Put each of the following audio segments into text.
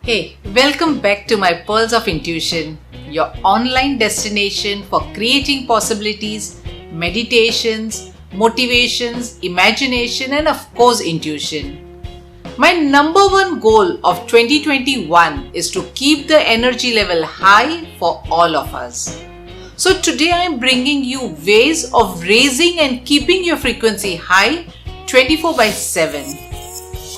Hey, welcome back to my Pearls of Intuition, your online destination for creating possibilities, meditations, motivations, imagination, and of course, intuition. My number one goal of 2021 is to keep the energy level high for all of us. So today I am bringing you ways of raising and keeping your frequency high 24/7.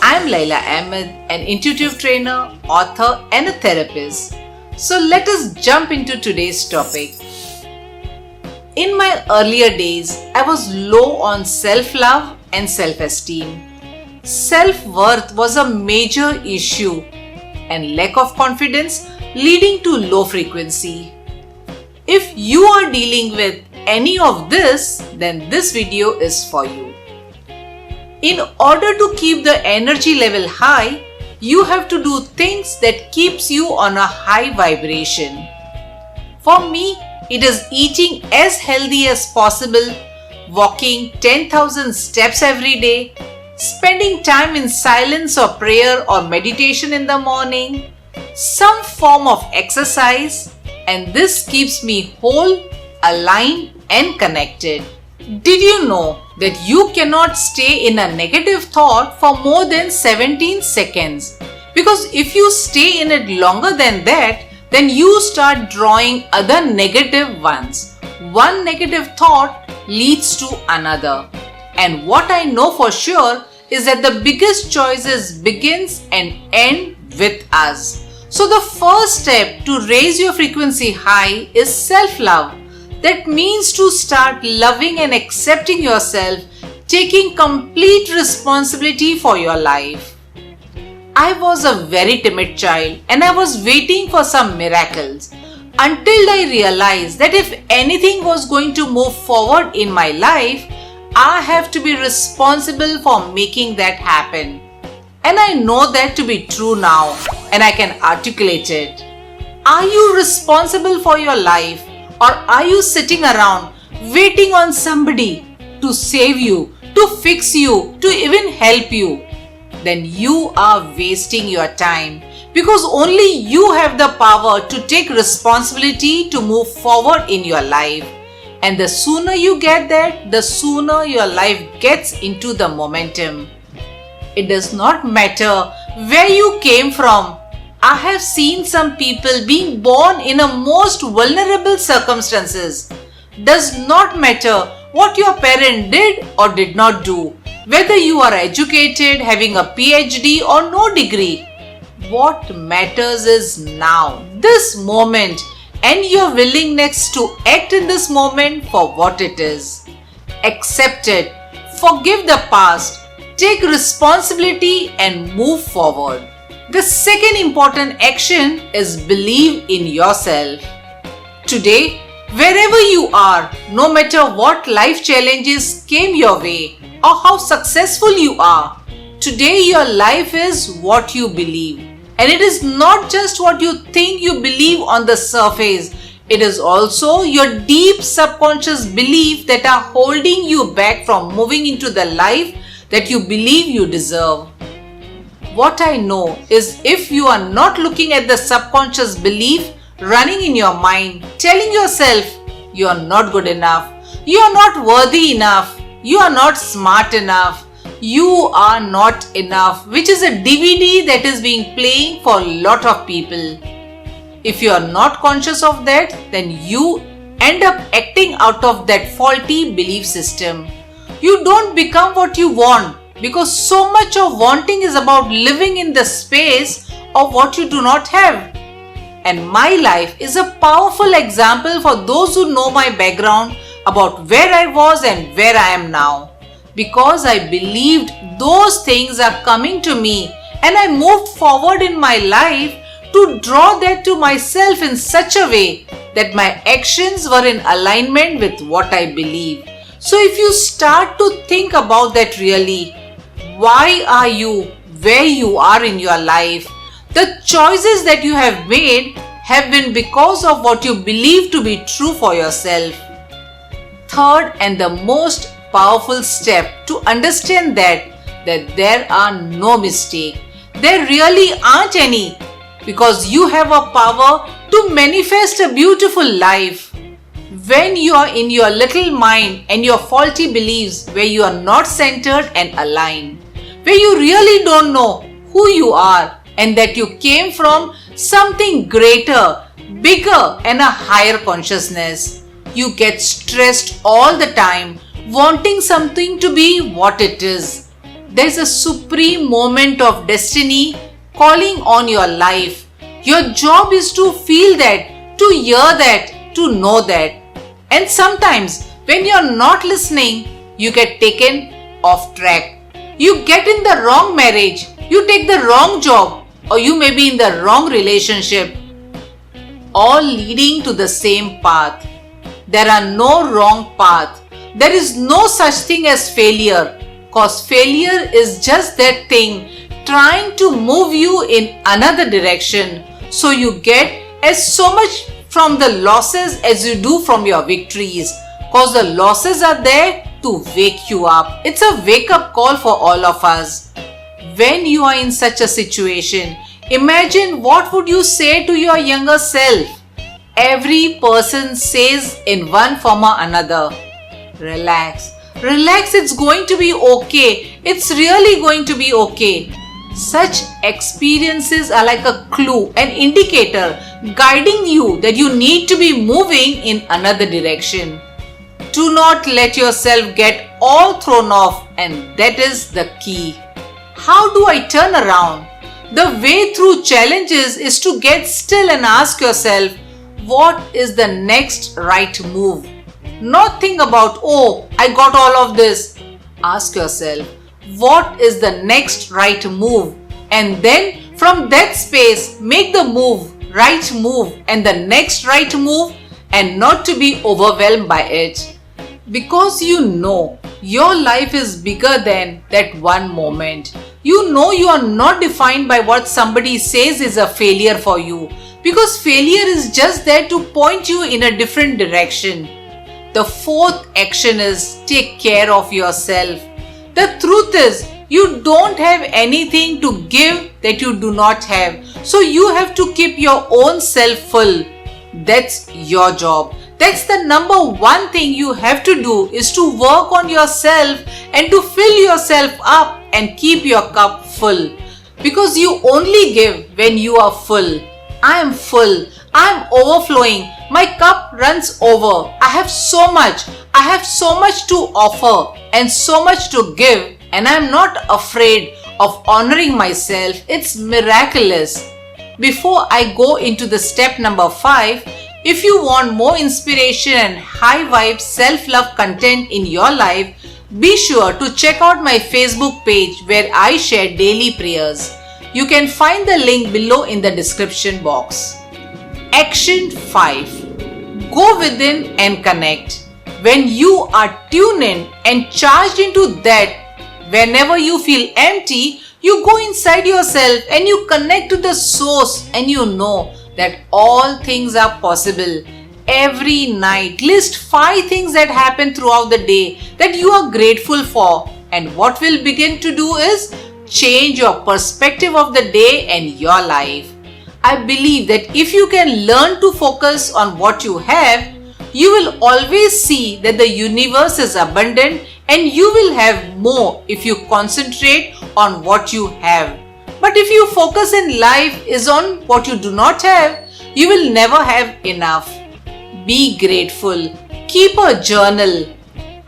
I am Laila Ahmed, an intuitive trainer, author and a therapist. So let us jump into today's topic. In my earlier days, I was low on self-love and self-esteem. Self-worth was a major issue and lack of confidence leading to low frequency. If you are dealing with any of this, then this video is for you. In order to keep the energy level high, you have to do things that keeps you on a high vibration. For me, it is eating as healthy as possible, walking 10,000 steps every day, spending time in silence or prayer or meditation in the morning, some form of exercise, and this keeps me whole, aligned and connected. Did you know that you cannot stay in a negative thought for more than 17 seconds? Because if you stay in it longer than that, then you start drawing other negative ones. One negative thought leads to another. And what I know for sure is that the biggest choices begins and end with us. So the first step to raise your frequency high is self-love. That means to start loving and accepting yourself, taking complete responsibility for your life. I was a very timid child and I was waiting for some miracles until I realized that if anything was going to move forward in my life, I have to be responsible for making that happen. And I know that to be true now and I can articulate it. Are you responsible for your life? Or are you sitting around waiting on somebody to save you, to fix you, to even help you? Then you are wasting your time because only you have the power to take responsibility to move forward in your life. And the sooner you get that, the sooner your life gets into the momentum. It does not matter where you came from. I have seen some people being born in a most vulnerable circumstances. Does not matter what your parent did or did not do, whether you are educated, having a PhD or no degree. What matters is now, this moment, and your willingness to act in this moment for what it is. Accept it, forgive the past, take responsibility and move forward. The second important action is believe in yourself. Today, wherever you are, no matter what life challenges came your way or how successful you are, today your life is what you believe. And it is not just what you think you believe on the surface. It is also your deep subconscious belief that are holding you back from moving into the life that you believe you deserve. What I know is if you are not looking at the subconscious belief running in your mind, telling yourself you are not good enough, you are not worthy enough, you are not smart enough, you are not enough, which is a DVD that is being playing for a lot of people. If you are not conscious of that, then you end up acting out of that faulty belief system. You don't become what you want. Because so much of wanting is about living in the space of what you do not have. And my life is a powerful example for those who know my background about where I was and where I am now. Because I believed those things are coming to me and I moved forward in my life to draw that to myself in such a way that my actions were in alignment with what I believe. So if you start to think about that really, why are you where you are in your life? The choices that you have made have been because of what you believe to be true for yourself. Third and the most powerful step to understand that there are no mistakes. There really aren't any, because you have a power to manifest a beautiful life. When you are in your little mind and your faulty beliefs, where you are not centered and aligned, where you really don't know who you are and that you came from something greater, bigger and a higher consciousness, you get stressed all the time, wanting something to be what it is. There's a supreme moment of destiny calling on your life. Your job is to feel that, to hear that, to know that. And sometimes when you're not listening, you get taken off track. You get in the wrong marriage, you take the wrong job, or you may be in the wrong relationship, all leading to the same path. There are no wrong paths. There is no such thing as failure, cause failure is just that thing trying to move you in another direction, so you get as so much from the losses as you do from your victories, cause the losses are there to wake you up. It's a wake-up call for all of us. When you are in such a situation, imagine what would you say to your younger self. Every person says in one form or another, relax, relax, it's going to be okay, it's really going to be okay. Such experiences are like a clue, an indicator guiding you that you need to be moving in another direction. Do not let yourself get all thrown off, and that is the key. How do I turn around? The way through challenges is to get still and ask yourself, what is the next right move? Not think about, oh, I got all of this. Ask yourself, what is the next right move? And then from that space, make the move, right move, and the next right move, and not to be overwhelmed by it. Because you know your life is bigger than that one moment. You know you are not defined by what somebody says is a failure for you, because failure is just there to point you in a different direction. The fourth action is take care of yourself. The truth is, you don't have anything to give that you do not have. So you have to keep your own self full. That's your job. That's the number one thing you have to do, is to work on yourself and to fill yourself up and keep your cup full. Because you only give when you are full. I am full. I am overflowing. My cup runs over. I have so much. I have so much to offer and so much to give, and I am not afraid of honoring myself. It's miraculous. Before I go into the step number 5, if you want more inspiration and high vibe self-love content in your life, be sure to check out my Facebook page where I share daily prayers. You can find the link below in the description box. Action 5. Go within and connect. When you are tuned in and charged into that, whenever you feel empty, you go inside yourself and you connect to the source, and you know that all things are possible. Every night, list 5 things that happen throughout the day that you are grateful for, and what will begin to do is change your perspective of the day and your life. I believe that if you can learn to focus on what you have, you will always see that the universe is abundant, and you will have more if you concentrate on what you have. But if your focus in life is on what you do not have, you will never have enough. Be grateful. Keep a journal.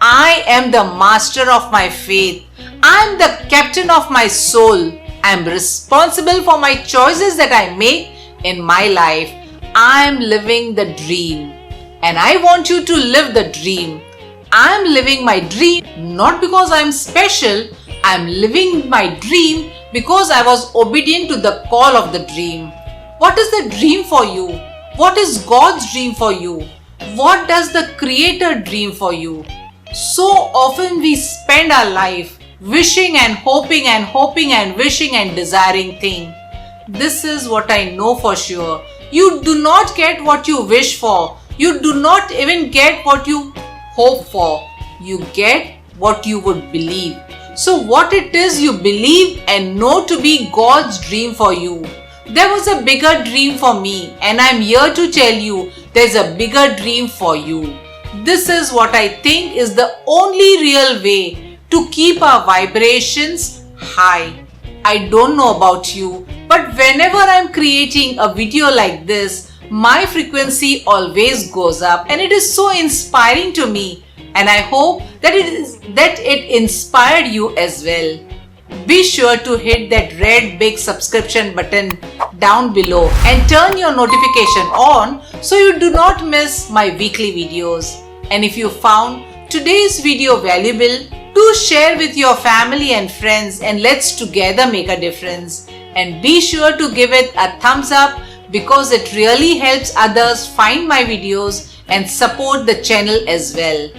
I am the master of my faith. I am the captain of my soul. I am responsible for my choices that I make in my life. I am living the dream. And I want you to live the dream. I am living my dream not because I am special. I am living my dream because I was obedient to the call of the dream. What is the dream for you? What is God's dream for you? What does the Creator dream for you? So often we spend our life wishing and hoping and wishing and desiring things. This is what I know for sure. You do not get what you wish for. You do not even get what you hope for. You get what you would believe. So what it is you believe and know to be God's dream for you. There was a bigger dream for me, and I'm here to tell you there's a bigger dream for you. This is what I think is the only real way to keep our vibrations high. I don't know about you, but whenever I'm creating a video like this, my frequency always goes up, and it is so inspiring to me, and I hope that it inspired you as well. Be sure to hit that red big subscription button down below and turn your notification on so you do not miss my weekly videos. And if you found today's video valuable, do share with your family and friends, and let's together make a difference. And be sure to give it a thumbs up because it really helps others find my videos and support the channel as well.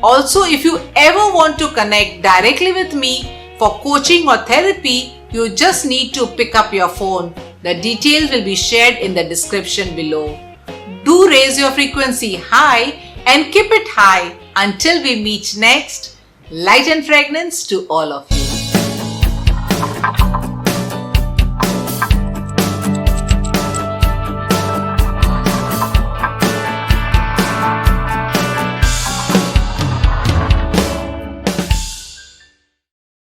Also, if you ever want to connect directly with me for coaching or therapy, you just need to pick up your phone. The details will be shared in the description below. Do raise your frequency high and keep it high until we meet next. Light and fragrance to all of you.